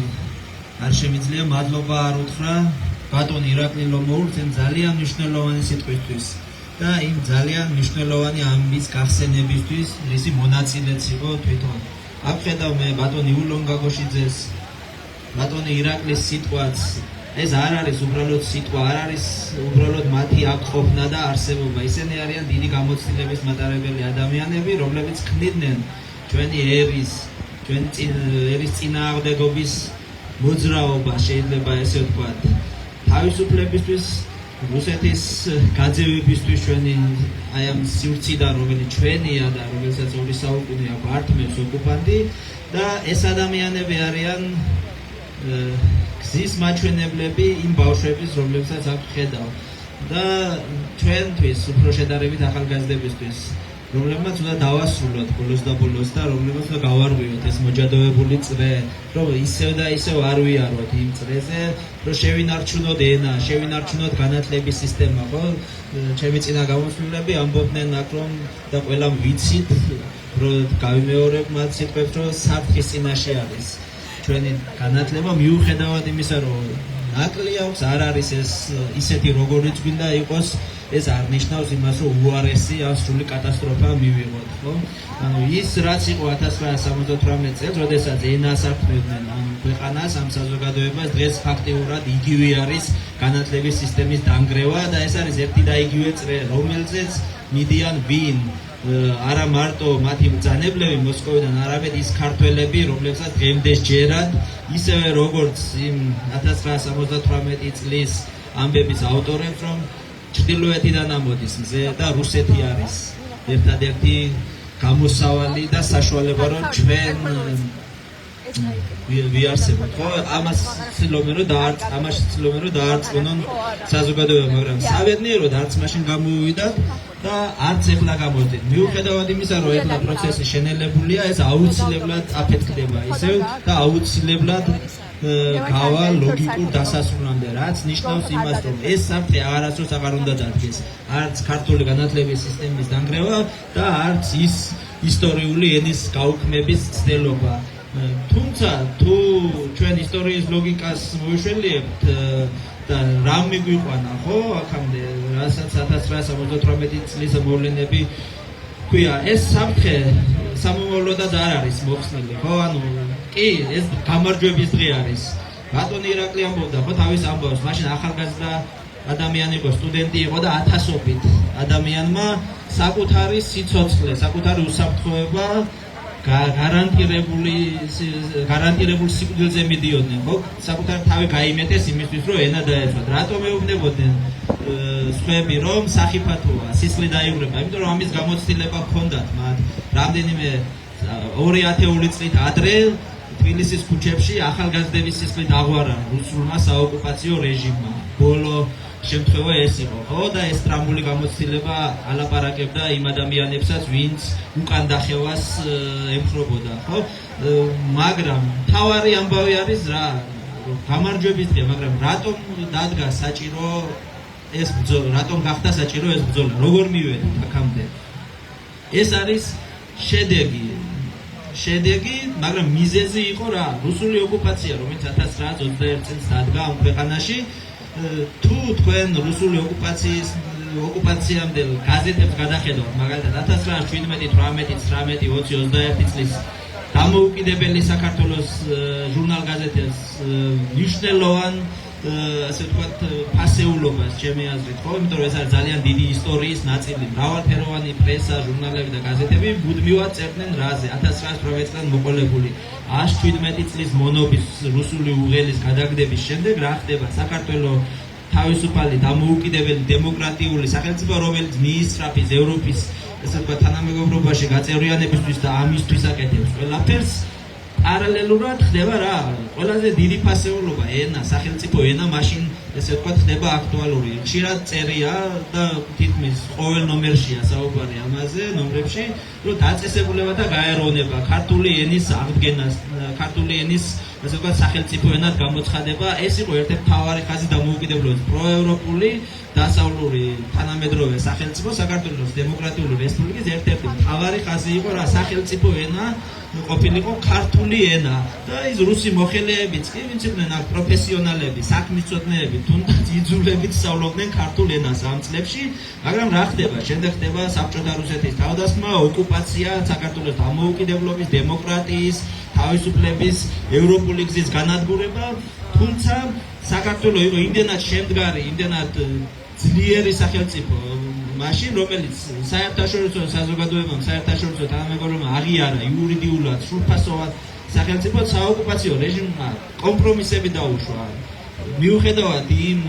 არ შემიძლია მადლობა არ უთხრა ბატონ ირაკლი ლომოურთემ ძალიან მნიშვნელოვანი სიტყვისთვის და იმ ძალიან მნიშვნელოვანი ამბის გახსენებისთვის, რისი მონაწილეც იყო თვითონ. აფხედავ მე ბატონ იულონ გაგოშიძეს, ბატონი ირაკლის სიტყვაც, ეს არ არის უბრალოდ სიტყვა, არ არის უბრალოდ მათი აქ ყოფნა და არსებობა. ისინი არიან დიდი გამოცდილების მატარებელი ადამიანები, რომლებიც ქმნიდნენ ჩვენი ერის წინააღმდეგობის მოძრაობა, შეიძლება ესე ვთქვათ. თავისუფლებისთვის, რუსეთის გაძევებისთვის ჩვენი აი ამ სივრციდან, რომელიც ჩვენია და რომელსაც 2 საუკუნეა გვართმევს ოკუპანტი და ეს ადამიანები არიან გზის მაჩვენებლები იმ ბავშვების, რომლებსაც აქ ხედავ და ჩვენთვის, უფრო შედარებით ახალგაზრდებისთვის, რომლებმაც უნდა დავასრულოთ ბოლოს და რომლებმაც უნდა გავარღვიოთ ეს მოჯადოებული წრე, რომ ისევ და ისევ არ ვიაროთ იმ წრეზე, რომ შევინარჩუნოთ ენა, შევინარჩუნოთ განათლების სისტემა, ხო? ჩემი წინა გამოსვლები ამბობდნენ აქ რომ და ყველამ ვიცით, რომ გავიმეორებ მათ სიტყვებს, რომ საფრთხის წინაშე არის ჩვენი განათლება, მიუხედავად იმისა, რომ ნაკლი აქვს, არ არის ეს ისეთი როგორიც გვინდა იყოს, ეს არ ნიშნავს იმას, რომ უარესი ან სრული კატასტროფა მივიღოთ, ხო? ანუ ის რაც იყო 1978 წელს, როდესაც ენას აფრთხებდნენ ამ ქვეყანას, ამ საზოგადოებას, დღეს ფაქტიურად იგივე არის განათლების სისტემის დანგრევა და ეს არის ერთი და იგივე წრე, რომელზეც მიდიან ვინ არა მარტო მათი მბრძანებლები მოსკოვიდან, არამედ ის ქართველები, რომლებსაც დღემდე სჯერათ, ისევე როგორც იმ 1978 წლის ამბების ავტორებს, რომ ჩრდილოეთიდან ამოდის მზე და რუსეთი არის ერთადერთი გამოსავალი და საშუალება, რომ ჩვენ ვიარსებოთ, ხო? ამას ცდილობენ, რომ დაარწმუნონ საზოგადოება, მაგრამ საბედნიეროდ არც მაშინ გამოვიდათ და არც ეხლა გამოდის. მიუხედავად იმისა, რომ ეხლა პროცესი შენელებულია, ეს აუცილებლად აფეთქდება ისევ და აუცილებლად გავა ლოგიკურ დასასრულამდე, რაც ნიშნავს იმას, რომ ეს საფრთხე არასდროს აღარ უნდა დადგეს. არც ქართული განათლების სისტემის დანგრევა და არც ის ისტორიული ენის გაუქმების ცდილობა. თუმცა თუ ჩვენ ისტორიის ლოგიკას მოვიშველიებთ და რა მიგვიყვანა, ხო, აქამდე, რასაც 1978 წლის მოვლენები ქვია, ეს საფრთხე სამომავლოდაც არ არის მოხსნილი, ხო? ანუ კი, ეს გამარჯვების დღე არის. ბატონი ირაკლი ამბობდა, ხო, თავის ამბავს, მაშინ ახალგაზრდა ადამიანი იყო, სტუდენტი იყო და ათასობით ადამიანმა საკუთარი სიცოცხლე, საკუთარი უსაფრთხოება გარანტირებულ სიკვდილზე მიდიოდნენ, ხო? საკუთარი თავი გაიმეტეს იმისთვის, რომ ენა დაეცვათ. რატომ ეუბნებოდნენ სხვები, რომ სახიფათოა, სისხლი დაიღრება, იმიტომ რომ ამის გამოცდილება ჰქონდათ მათ. რამდენიმე 2 ათეული წლით ადრე თბილისის ქუჩებში ახალგაზრდების სისხლი დაღვარა რუსულმა საოკუპაციო რეჟიმმა. ბოლო შემთხვევა ეს იყო, ხო? და ეს ტრამული გამოცდილება ალაპარაკებდა იმ ადამიანებსაც, ვინც უკან დახევას ემხრობოდა, ხო? მაგრამ თავარი ამბავი არის რა, გამარჯვების დღე, მაგრამ რატომ დადგა საჭირო ეს ბრძოლა, რატომ გახდა საჭირო ეს ბრძოლა, როგორ მივედით აქამდე? ეს არის შედეგი, მაგრამ მიზეზი იყო რა, რუსული ოკუპაცია, რომელიც 1921 წელს დადგა ამ ქვეყანაში. თუ თქვენ რუსული ოკუპაციის ოკუპაციამდელ გაზეთებს გადახედავთ, მაგალითად 1917, 18, 19, 20, 21 წლის დამოუკიდებელი საქართველოს ჟურნალ-გაზეთებს მნიშვნელოვან ასე ვთქვათ ფასეულობას ჩემი აზრით, ხო? იმიტომ რომ ეს არის ძალიან დიდი ისტორიის ნაწილი. მრავალფეროვანი პრესა, ჟურნალები და გაზეთები მუდმივად წერდნენ რაზე 1918 წლიდან მოყოლებული 117 წლის მონობის რუსული უღელის გადაგდების შემდეგ რა ხდება საქართველოს თავისუფალი დამოუკიდებელი დემოკრატიული სახელმწიფო, რომელიც მიისწრაფის ევროპის ესე ვთქვათ თანამეგობრობაში გაწევრიანებისთვის და ამისთვის აკეთებს ყველაფერს. პარალელურად ხდება რა? ყველაზე დიდი ფასეულობა ენა, სახელმწიფო ენა მაშინ ესე ვთქვათ ხდება აქტუალური. ხშირად წერია და თითქმის ყოველ ნომერშია საუბარი ამაზე, ნომრებში, რომ დაწესებულება და გაეროვნება ქართული ენის აღდგენას, ქართული ენის ასე ვთქვათ სახელმწიფო ენად გამოცხადება. ეს იყო ერთ-ერთი მთავარი ხაზი დამოუკიდებლობის პროევროპული დასავლური თანამედროვე სახელმწიფო საქართველოს დემოკრატიული რესპუბლიკის ერთ-ერთი მთავარი ხაზი იყო რა სახელმწიფო ენა ყოფილიყო ქართული ენა და ის რუსი მოხელეებიც კი ვინც იყვნენ აქ პროფესიონალები, საქმისწოდნეები, თუნდაც იძულებიც სწავლობდნენ ქართულ ენას ამ წლებში, მაგრამ რა ხდება? შემდეგ ხდება საბჭოთა რუსეთის თავდასხმა, ოკუპაცია, საქართველოს დამოუკიდებლობის, დემოკრატიის, თავისუფლების, ევროპული გზის განადგურება, თუმცა საქართველო იყო იმდენად შემდგარი, იმდენად ძლიერი სახელმწიფო მაშინ, რომელიც საერთაშორისო საზოგადოებამ, საერთაშორისო თანამეგობრობამ აღიარა იურიდიულად სრულფასოვან სახელმწიფოდ საოკუპაციო რეჟიმმა კომპრომისები დაუშვა. მიუხედავად იმ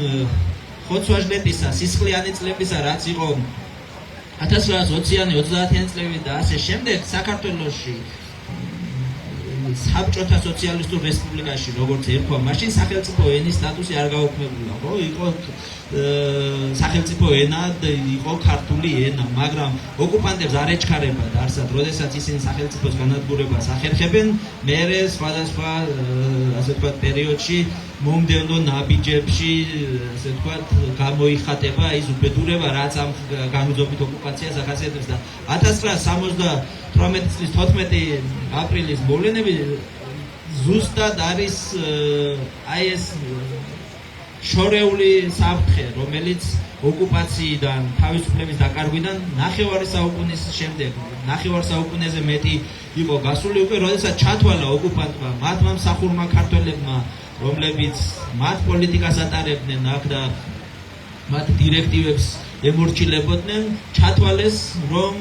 ხოცვაჟლეტისა, სისხლიანი წლებისა, რაც იყო 1920-იანი, 30-იანი წლები და ასე შემდეგ, საქართველოში საბჭოთა სოციალისტურ რესპუბლიკაში, როგორც ერქვა, მაშინ სახელმწიფო ენის სტატუსი არ გაუქმებულა, ხო? იყო სახელმწიფო ენა, იყო ქართული ენა, მაგრამ ოკუპანტებს არ ეჩქარებათ არსად, როდესაც ისინი სახელმწიფოს განადგურებას ახერხებენ, მერე სხვადასხვა ასე ვთქვათ პერიოდში მომდევნო ნაბიჯებში, ასე ვთქვათ, გამოიხატება ის უბედურება, რაც ამ განუძობით ოკუპაციას ახასიათებს და 1978 წლის 14 აპრილის მოვლენები ზუსტად არის აი ეს შორეული საფრთხე, რომელიც ოკუპაციიდან, თავისუფლების დაკარგვიდან ნახევარი საუკუნის შემდეგ, ნახევარ საუკუნეზე მეტი იყო გასული უკვე, როდესაც ჩათვალა ოკუპანტმა, მათმა მსახურმა ქართველებმა, რომლებიც მათ პოლიტიკას ატარებდნენ აქ და მათ დირექტივებს ემორჩილებოდნენ, ჩათვალეს, რომ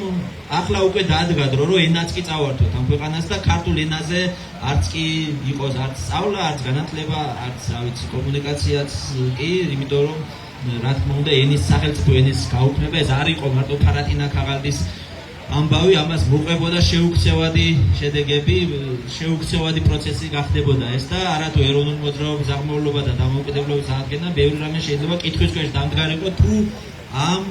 ახლა უკვე დადგა დრო, რომ ენაც კი წავართოთ ამ ქვეყანას და ქართულ ენაზე არც კი იყოს არც სწავლა, არც განათლება, არც რა ვიცი, კომუნიკაციაც კი, იმიტომ რომ რა თქმა უნდა ენის სახელმწიფო ენის გაუქმება ეს არ იყო მარტო ფარატინა ქაღალდის ამბავი, ამას მოყვებოდა შეუქცევადი შედეგები, შეუქცევადი პროცესი გახდებოდა ეს და არათუ ეროვნული მოძრაობის აღმავლობა და დამოუკიდებლობის აღდგენა ბევრი რამე შეიძლება კითხვის ქვეშ დამდგარიყო თუ ამ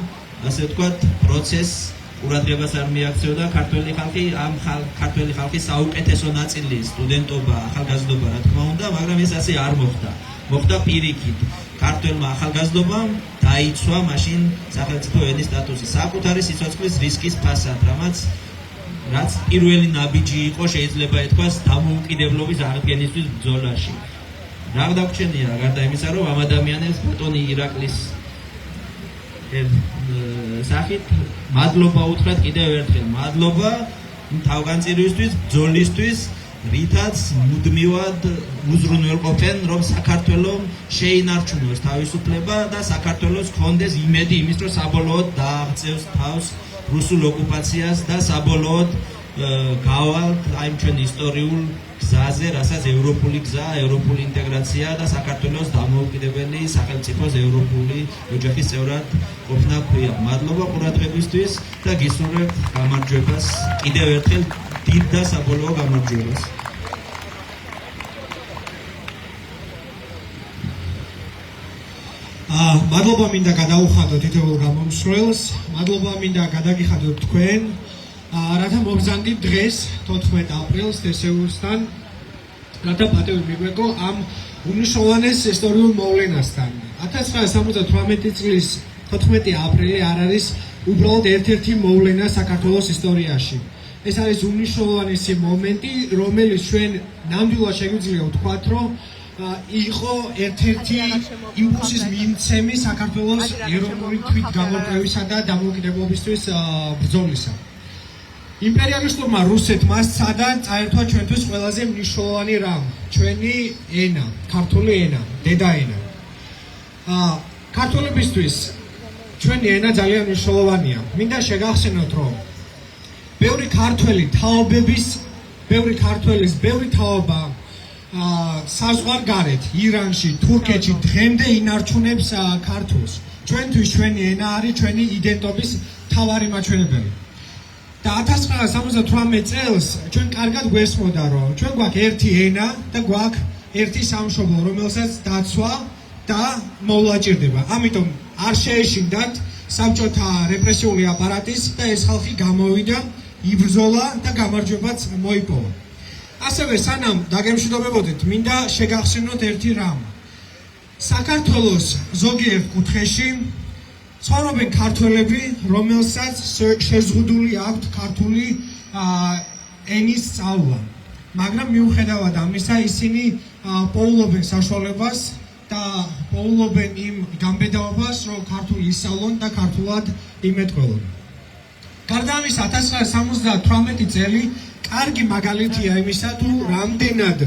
ასე ვთქვათ პროცესს ყურადღებას არ მიაქცევდა ქართველი ხალხი, ამ ქართველი ხალხის საუკეთესო ნაწილი, სტუდენტობა, ახალგაზრდობა, რა თქმა უნდა, მაგრამ ეს ასე არ მოხდა. მოხდა პირიქით. ქართველმა ახალგაზრდობამ დაიცვა მაშინ სახელმწიფო ენის სტატუსი საკუთარი სიცოცხლის რისკის ფასად, რაც პირველი ნაბიჯი იყო, შეიძლება ითქვას, დამოუკიდებლობის აღდგენისთვის ბრძოლაში. რა დაგვრჩენია, გარდა იმისა, რომ ამ ადამიანებს ბატონი ირაკლის სახით მადლობა უთხრათ კიდევ ერთხელ, მადლობა თავგანწირვისთვის, ბრძოლისთვის, რითაც მუდმივად უზრუნველყოფენ, რომ საქართველოს შეინარჩუნოს თავისუფლება და საქართველოს ჰქონდეს იმედი იმის, რომ საბოლოოდ დააღწევს თავს რუსულ ოკუპაციას და საბოლოოდ გავალთ აი ჩვენ ისტორიულ გზაზე, რასაც ევროპული გზა, ევროპული ინტეგრაცია და საქართველოს დამოუკიდებელი სახელმწიფოს ევროპული ოჯახის წევრად ყოფნა ქვია. მადლობა ყურადღებისთვის და გისურვებთ გამარჯვებას, კიდევ ერთხელ დიდ და საბოლოო გამარჯვებას. მადლობა მინდა გადაუხადოთ თითოეულ გამომსვლელს, მადლობა მინდა გადაგიხადოთ თქვენ, რათა მობრძანდით დღეს 14 აპრილს თესეულსთან, რათა პატივი მიგვეგო ამ უმნიშვნელოვანეს ისტორიულ მოვლენასთან. 1978 წლის 14 აპრილი არ არის უბრალოდ ერთ-ერთი მოვლენა საქართველოს ისტორიაში. ეს არის უმნიშვნელოვანესი მომენტი, რომელიც ჩვენ ნამდვილად შეგვიძლია ვთქვათ, რომ იყო ერთ-ერთი იმპულსის მიმცემი საქართველოს ეროვნული თვითგამორკვევისა და დამოუკიდებლობისთვის ბრძოლისა. იმპერიალისტურმა რუსეთმა სცადა წაერთვა ჩვენთვის ყველაზე მნიშვნელოვანი რამ, ჩვენი ენა, ქართული ენა, დედაენა. ქართველებისთვის ჩვენი ენა ძალიან მნიშვნელოვანია. მინდა შეგახსენოთ, რომ ბევრი ქართველი თაობების, ბევრი ქართველის, ბევრი თაობა საზღვარგარეთ, ირანში, თურქეთში დღემდე ინარჩუნებს ქართულს. ჩვენთვის ჩვენი ენა არის ჩვენი იდენტობის მთავარი მაჩვენებელი. და 1978 წელს ჩვენ კარგად გვესმოდა, რომ ჩვენ გვაქვს ერთი ენა და გვაქვს ერთი სამშობლო, რომელსაც დაცვა და მოვლა ჭირდება. ამიტომ არ შეეშინდათ საბჭოთა რეპრესიული აპარატის და ეს ხალხი გამოვიდა, იბრძოლა და გამარჯვებაც მოიპოვა. ასევე სანამ დაგემშვიდობებოდეთ, მინდა შეგახსენოთ ერთი რამ. საქართველოს ზოგიერთ კუთხეში ცხოვრობენ ქართველები, რომელსაც შეზღუდული აქვთ ქართული ენის სწავლა. მაგრამ მიუხედავად ამისა, ისინი პოულობენ საშუალებას და პოულობენ იმ გამბედაობას, რომ ქართული ისწავლონ და ქართულად იმეთქველონ. გარდა ამისა, 1978 წელი კარგი მაგალითია იმისა, თუ რამდენად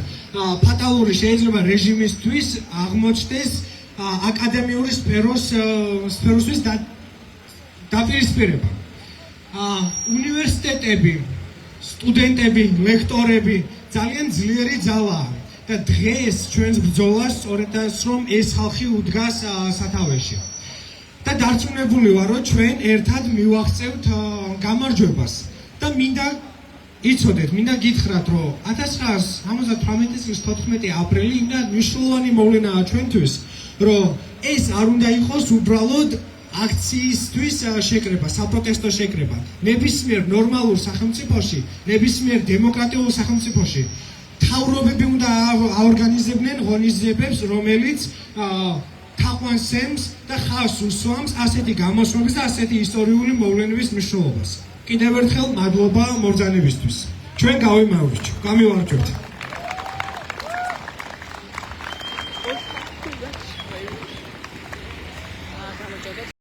ფატალური შეიძლება რეჟიმისთვის აღმოჩნდეს აკადემიური სფეროსთვის დაპირისპირება. უნივერსიტეტები, სტუდენტები, ლექტორები ძალიან ძლიერი ძალაა და დღეს ჩვენს ბრძოლას სწორედაც რომ ეს ხალხი უდგას სათავეში. და დარწმუნებული ვარ, რომ ჩვენ ერთად მივაღწევთ გამარჯვებას და მინდა იცოდეთ, მინდა გითხრათ, რომ 1978 წლის 14 აპრილი იმდა მნიშვნელოვანი მოვლენაა ჩვენთვის, რომ ეს არ უნდა იყოს უბრალოდ აქციისთვის შეკრება, საპროტესტო შეკრება. ნებისმიერ ნორმალურ სახელმწიფოში, ნებისმიერ დემოკრატიულ სახელმწიფოში მთავრობები უნდა აორგანიზებდნენ ღონისძიებებს, რომელიც თაყვანს და ხაზს უსვამს ასეთი გამოსვლების და ასეთი ისტორიული მოვლენების მნიშვნელობას. კიდევ ერთხელ მადლობა მობრძანებისთვის. ჩვენ გამივარჯვებთ.